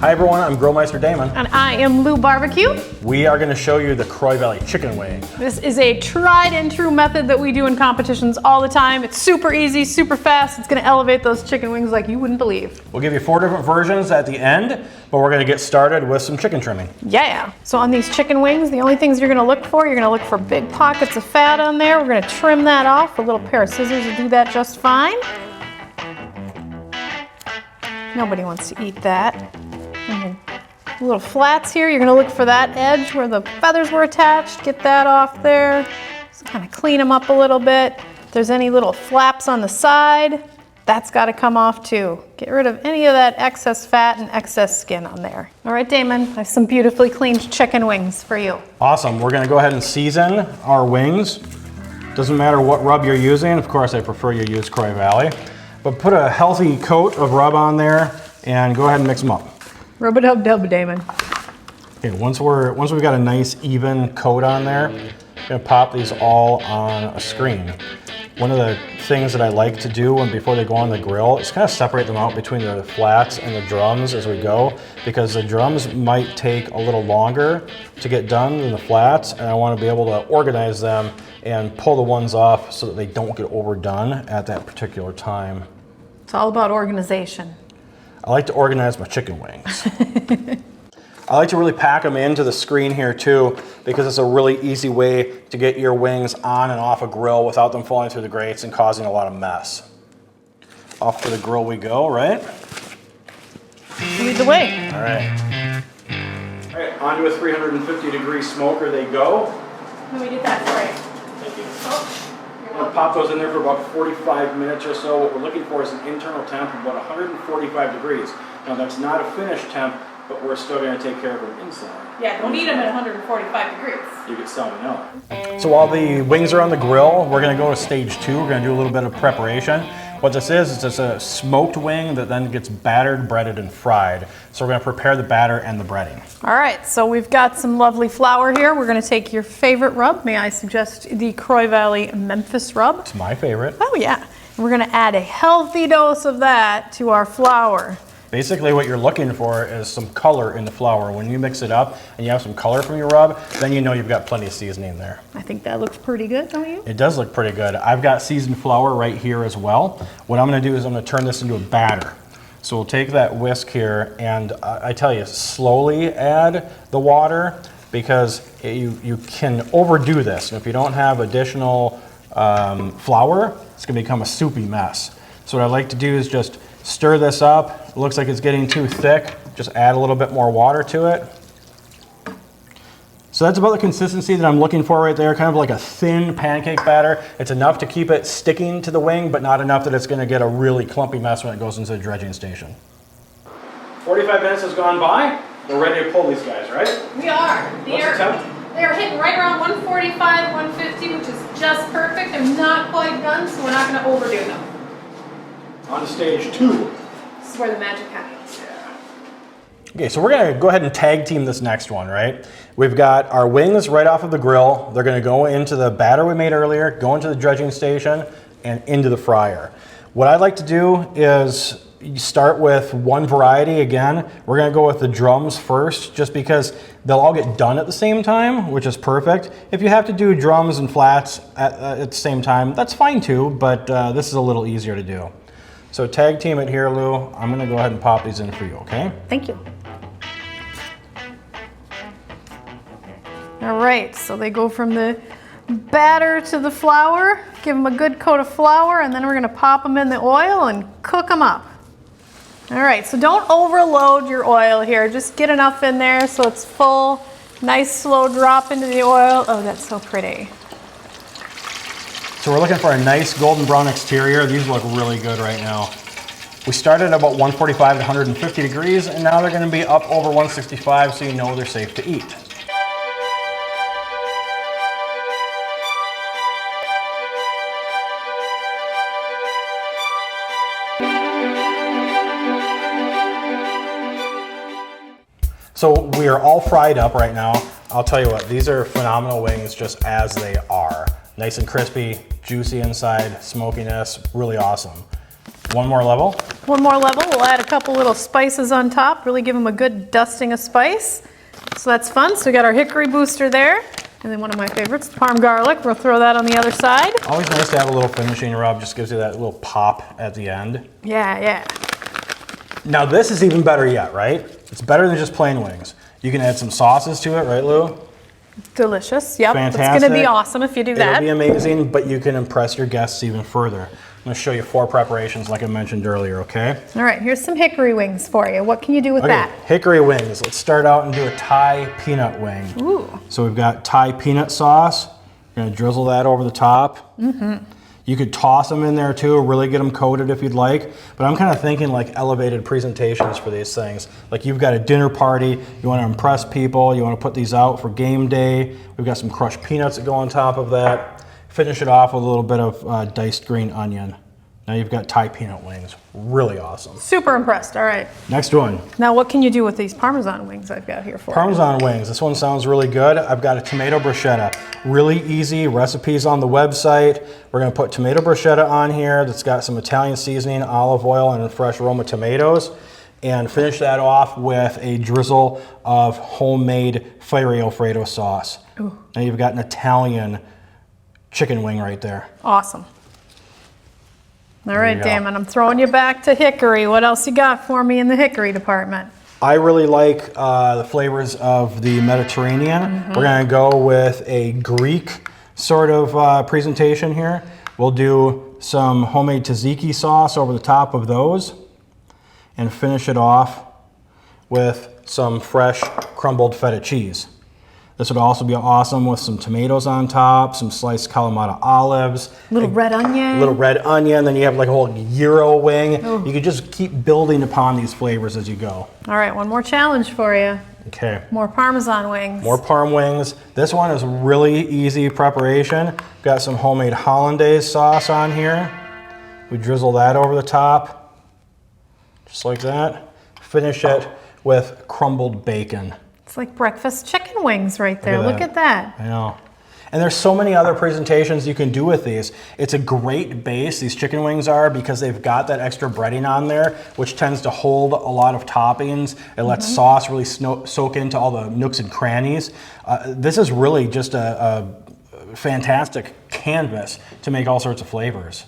Hi everyone, I'm Grill Maestro Damon. And I am Lou Barbecue. We are going to show you the Croy Valley chicken wing. This is a tried and true method that we do in competitions all the time. It's super easy, super fast. It's going to elevate those chicken wings like you wouldn't believe. We'll give you 4 different versions at the end, but we're going to get started with some chicken trimming. Yeah. So on these chicken wings, the only things you're going to look for, you're going to look for big pockets of fat on there. We're going to trim that off. A little pair of scissors will do that just fine. Nobody wants to eat that. Little flats here, you're gonna look for that edge where the feathers were attached, get that off there. Just kind of clean them up a little bit. If there's any little flaps on the side, that's gotta come off too. Get rid of any of that excess fat and excess skin on there. All right, Damon, I have some beautifully cleaned chicken wings for you. Awesome, we're gonna go ahead and season our wings. Doesn't matter what rub you're using. Of course, I prefer you use Croy Valley. But put a healthy coat of rub on there and go ahead and mix them up. Rub-a-dub-dub, Damon. Okay, once we've got a nice even coat on there, I'm gonna pop these all on a screen. One of the things that I like to do before they go on the grill is kind of separate them out between the flats and the drums as we go, because the drums might take a little longer to get done than the flats, and I want to be able to organize them and pull the ones off so that they don't get overdone at that particular time. It's all about organization. I like to organize my chicken wings. I like to really pack them into the screen here too, because it's a really easy way to get your wings on and off a grill without them falling through the grates and causing a lot of mess. Off to the grill we go, right? Lead the way. All right. All right, onto a 350-degree smoker they go. Let me get that for you. Thank you. I'm going to pop those in there for about 45 minutes or so. What we're looking for is an internal temp of about 145 degrees. Now that's not a finished temp, but we're still going to take care of them inside. Yeah, don't eat them at 145 degrees. You get salmonella. So while the wings are on the grill, we're going to go to stage 2. We're going to do a little bit of preparation. What this is it's a smoked wing that then gets battered, breaded, and fried. So we're going to prepare the batter and the breading. All right, so we've got some lovely flour here. We're going to take your favorite rub. May I suggest the Croy Valley Memphis rub? It's my favorite. Oh yeah. And we're going to add a healthy dose of that to our flour. Basically what you're looking for is some color in the flour. When you mix it up and you have some color from your rub, then you know you've got plenty of seasoning there. I think that looks pretty good, don't you? It does look pretty good. I've got seasoned flour right here as well. What I'm going to do is I'm going to turn this into a batter. So we'll take that whisk here and I tell you, slowly add the water because you can overdo this. And if you don't have additional flour, it's going to become a soupy mess. So what I like to do is just stir this up. It looks like it's getting too thick. Just add a little bit more water to it. So that's about the consistency that I'm looking for right there, kind of like a thin pancake batter. It's enough to keep it sticking to the wing, but not enough that it's going to get a really clumpy mess when it goes into the dredging station. 45 minutes has gone by. We're ready to pull these guys, right? We are. What's the temp? They're hitting right around 145, 150, which is just perfect. They're not quite done, so we're not going to overdo them. On to stage 2. This is where the magic happens. Yeah. Okay, so we're going to go ahead and tag team this next one, right? We've got our wings right off of the grill. They're going to go into the batter we made earlier, go into the dredging station, and into the fryer. What I'd like to do is you start with one variety again. We're going to go with the drums first, just because they'll all get done at the same time, which is perfect. If you have to do drums and flats at the same time, that's fine too, but this is a little easier to do. So tag team it here, Lou. I'm going to go ahead and pop these in for you, okay? Thank you. All right, so they go from the batter to the flour. Give them a good coat of flour, and then we're going to pop them in the oil and cook them up. All right, so don't overload your oil here. Just get enough in there so it's full. Nice slow drop into the oil. Oh, that's so pretty. So we're looking for a nice golden brown exterior. These look really good right now. We started at about 145 to 150 degrees, and now they're going to be up over 165, so you know they're safe to eat. So we are all fried up right now. I'll tell you what, these are phenomenal wings just as they are. Nice and crispy, juicy inside, smokiness, really awesome. One more level. One more level, we'll add a couple little spices on top, really give them a good dusting of spice. So that's fun. So we got our hickory booster there. And then one of my favorites, parm garlic. We'll throw that on the other side. Always nice to have a little finishing rub, just gives you that little pop at the end. Yeah, yeah. Now this is even better yet, right? It's better than just plain wings. You can add some sauces to it, right, Lou? Delicious, yep. Fantastic. It's gonna be awesome if you do that. It'll be amazing, but you can impress your guests even further. I'm gonna show you 4 preparations like I mentioned earlier, okay? All right, here's some hickory wings for you. What can you do with that? Hickory wings. Let's start out and do a Thai peanut wing. Ooh. So we've got Thai peanut sauce. We're gonna drizzle that over the top. You could toss them in there too, really get them coated if you'd like. But I'm kind of thinking like elevated presentations for these things. Like you've got a dinner party, you want to impress people, you want to put these out for game day. We've got some crushed peanuts that go on top of that. Finish it off with a little bit of diced green onion. Now you've got Thai peanut wings. Really awesome. Super impressed, all right. Next one. Now what can you do with these Parmesan wings I've got here for you? Parmesan wings. This one sounds really good. I've got a tomato bruschetta. Really easy, recipes on the website. We're gonna put tomato bruschetta on here that's got some Italian seasoning, olive oil, and fresh Roma tomatoes. And finish that off with a drizzle of homemade Fiery Alfredo sauce. Ooh. Now you've got an Italian chicken wing right there. Awesome. All right, Damon, I'm throwing you back to hickory. What else you got for me in the hickory department? I really like the flavors of the Mediterranean. We're gonna go with a Greek sort of presentation here. We'll do some homemade tzatziki sauce over the top of those and finish it off with some fresh crumbled feta cheese. This would also be awesome with some tomatoes on top, some sliced Kalamata olives. Little red onion. Little red onion, then you have like a whole gyro wing. Ooh. You could just keep building upon these flavors as you go. All right, one more challenge for you. Okay. More Parmesan wings. More parm wings. This one is really easy preparation. Got some homemade Hollandaise sauce on here. We drizzle that over the top, just like that. Finish it with crumbled bacon. It's like breakfast chicken wings right there. Look at that. I know. And there's so many other presentations you can do with these. It's a great base, these chicken wings are, because they've got that extra breading on there, which tends to hold a lot of toppings. It lets sauce really soak into all the nooks and crannies. This is really just a fantastic canvas to make all sorts of flavors.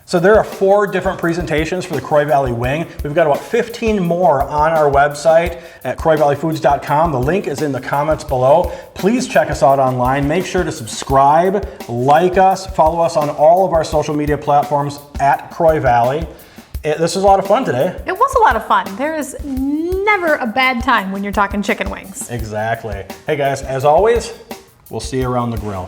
So there are 4 different presentations for the Croy Valley wing. We've got about 15 more on our website at croyvalleyfoods.com. The link is in the comments below. Please check us out online. Make sure to subscribe, like us, follow us on all of our social media platforms at Croy Valley. This was a lot of fun today. It was a lot of fun. There is never a bad time when you're talking chicken wings. Exactly. Hey guys, as always, we'll see you around the grill.